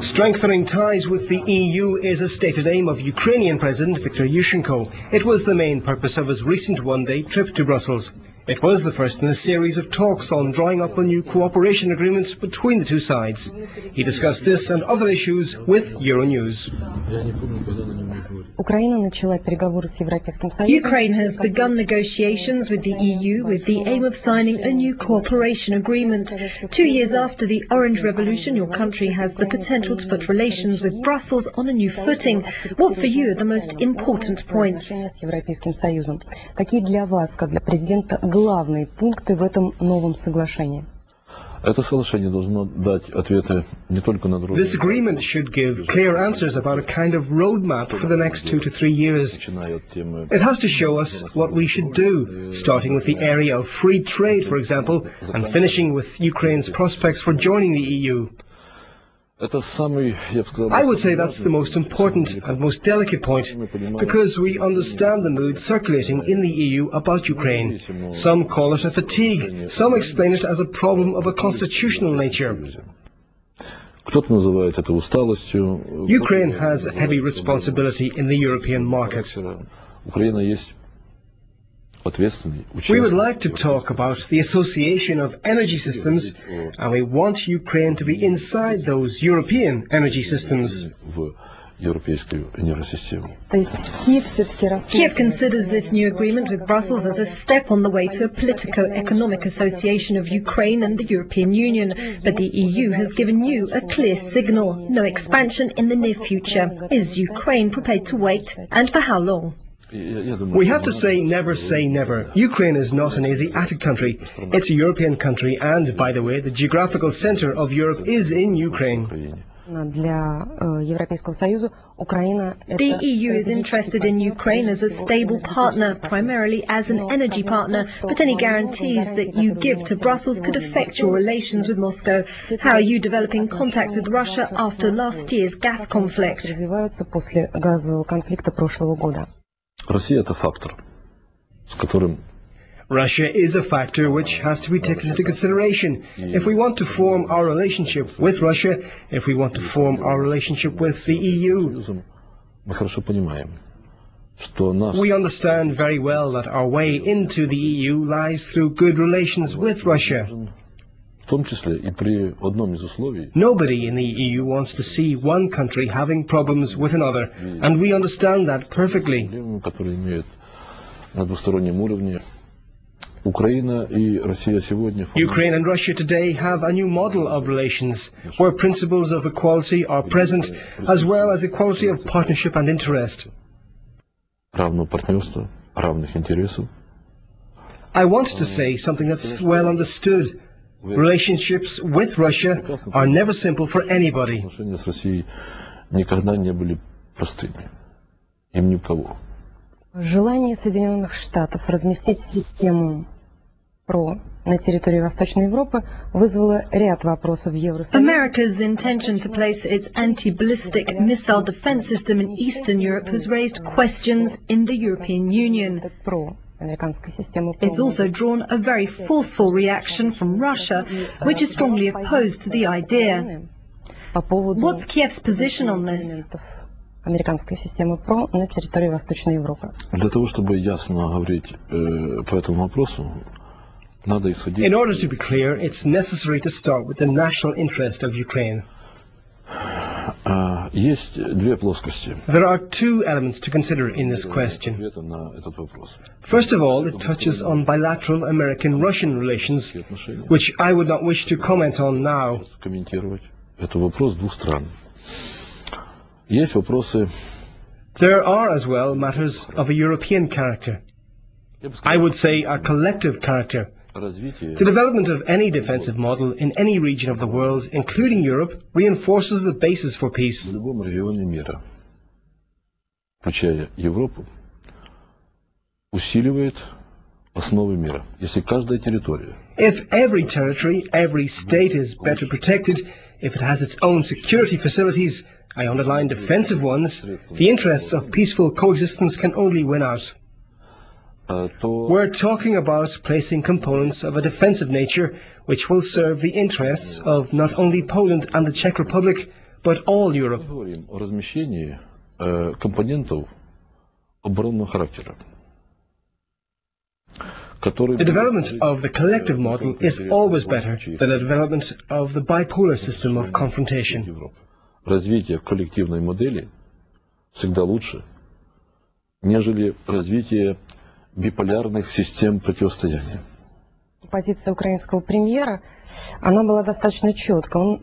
Strengthening ties with the EU is a stated aim of Ukrainian President Viktor Yushchenko. It was the main purpose of his recent one-day trip to Brussels. It was the first in a series of talks on drawing up a new cooperation agreement between the two sides. He discussed this and other issues with Euronews. Ukraine has begun negotiations with the EU with the aim of signing a new cooperation agreement. 2 years after the Orange Revolution, your country has the potential to put relations with Brussels on a new footing. What for you are the most important points? Главные пункты в этом новом соглашении. This agreement should give clear answers about a kind of roadmap for the next 2 to 3 years. It has to show us what we should do, starting with the area of free trade, for example, and finishing with Ukraine's prospects for joining the EU. I would say that's the most important and most delicate point, because we understand the mood circulating in the EU about Ukraine. Some call it a fatigue, some explain it as a problem of a constitutional nature. Ukraine has heavy responsibility in the European market. We would like to talk about the association of energy systems, and we want Ukraine to be inside those European energy systems. Kiev considers this new agreement with Brussels as a step on the way to a politico-economic association of Ukraine and the European Union. But the EU has given you a clear signal: no expansion in the near future. Is Ukraine prepared to wait, and for how long? We have to say never. Ukraine is not an Asiatic country. It's a European country, and, by the way, the geographical center of Europe is in Ukraine. The EU is interested in Ukraine as a stable partner, primarily as an energy partner, but any guarantees that you give to Brussels could affect your relations with Moscow. How are you developing contacts with Russia after last year's gas conflict? Russia is a factor which has to be taken into consideration. If we want to form our relationship with Russia, if we want to form our relationship with the EU, we understand very well that our way into the EU lies through good relations with Russia. Nobody in the EU wants to see one country having problems with another, and we understand that perfectly. Ukraine and Russia today have a new model of relations, where principles of equality are present, as well as equality of partnership and interest. I want to say something that's well understood. Relationships with Russia are never simple for anybody. Желание Соединенных Штатов разместить систему ПРО на территории Восточной Европы вызвало ряд вопросов в Евросоюзе. America's intention to place its anti-ballistic missile defense system in Eastern Europe has raised questions in the European Union. It's also drawn a very forceful reaction from Russia, which is strongly opposed to the idea. What's Kiev's position on this? Американской системы ПРО на территории Восточной Европы. Для того, чтобы ясно говорить по этому вопросу, надо исходить. In order to be clear, it's necessary to start with the national interest of Ukraine. Есть две плоскости. There are two elements to consider in this question. First of all, it touches on bilateral American-Russian relations, which I would not wish to comment on now. Комментировать. Это вопрос двух стран. Есть вопросы. There are as well matters of a European character. I would say a collective character. The development of any defensive model in any region of the world, including Europe, reinforces the basis for peace. В любом регионе мира, включая Европу, усиливает основы мира. Если каждая территория. If every territory, every state is better protected, if it has its own security facilities, I underline defensive ones, the interests of peaceful coexistence can only win out. We're talking about placing components of a defensive nature which will serve the interests of not only Poland and the Czech Republic, but all Europe. Говорим о размещении компонентов оборонного характера. The development of the collective model is always better than the development of the bipolar system of confrontation. Развитие коллективной модели всегда лучше, нежели развитие биполярных систем противостояния. Позиция украинского премьера, она была достаточно четкой.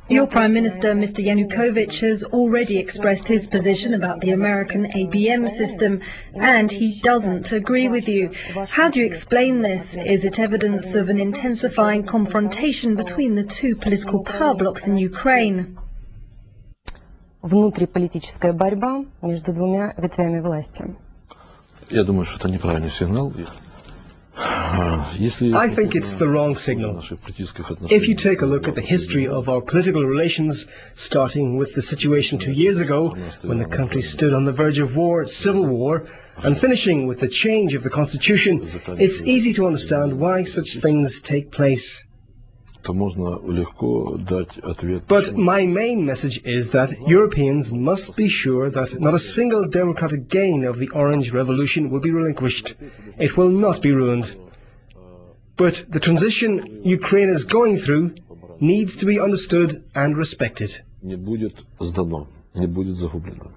Your Prime Minister, Mr. Yanukovych, has already expressed his position about the American ABM system, and he doesn't agree with you. How do you explain this? Is it evidence of an intensifying confrontation between the two political power blocks in Ukraine? Внутриполитическая борьба между двумя ветвями власти. Я думаю, что это неправильный сигнал. I think it's the wrong signal. If you take a look at the history of our political relations, starting with the situation 2 years ago, when the country stood on the verge of war, civil war, and finishing with the change of the constitution, it's easy to understand why such things take place. But my main message is that Europeans must be sure that not a single democratic gain of the Orange Revolution will be relinquished. It will not be ruined. But the transition Ukraine is going through needs to be understood and respected. Не будет сдано, не будет загублено.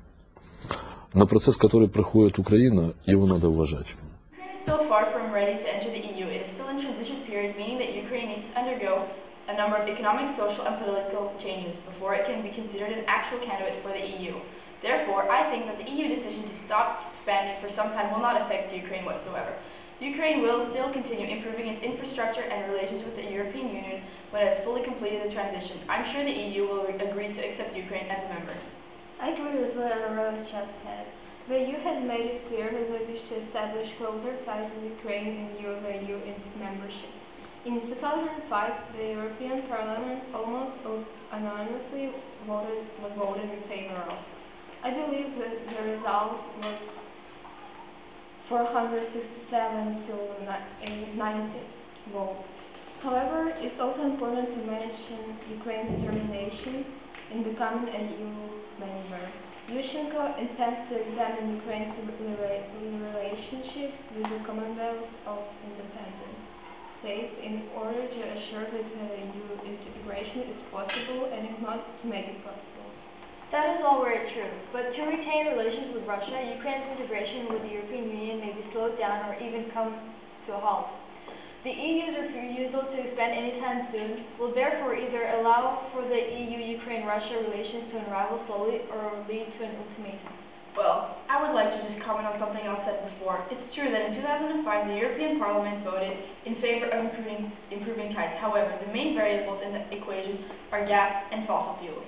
Но процесс, который проходит Украина, его надо уважать. So far from ready to enter the EU, it is still in transition period, meaning that Ukraine needs to undergo a number of economic, social, and political changes before it can be considered an actual candidate for the EU. Therefore, I think that the EU decision to stop expanding for some time will not affect Ukraine whatsoever. Ukraine will still continue improving its infrastructure and relations with the European Union when it has fully completed the transition. I'm sure the EU will agree to accept Ukraine as a member. I agree with what Rose just said. The EU has made it clear that it wishes to establish closer ties with Ukraine and EU in its membership. In 2005, the European Parliament almost unanimously voted in favor of. I believe that the result was 467 to 90 votes. However, it's also important to mention Ukraine's determination in becoming a EU member. Yushchenko intends to examine Ukraine's relationship with the Commonwealth of Independent States in order to assure that EU integration is possible and if not, to make it possible. That is all very true, but to retain relations with Russia, Ukraine's integration with the European Union may be slowed down or even come to a halt. The EU's refusal to expand anytime soon will therefore either allow for the EU-Ukraine-Russia relations to unravel slowly or lead to an ultimatum. Well, I would like to just comment on something else said before. It's true that in 2005 the European Parliament voted in favor of improving ties. However, the main variables in the equation are gas and fossil fuels.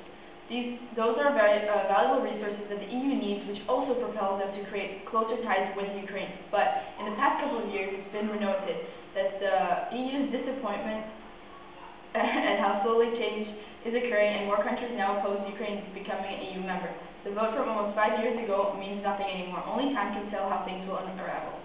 Those are very valuable resources that the EU needs, which also propels them to create closer ties with Ukraine. But in the past couple of years, it's been noted that the EU's disappointment and how slowly change is occurring, and more countries now oppose Ukraine becoming an EU member. The vote from almost 5 years ago means nothing anymore. Only time can tell how things will unravel.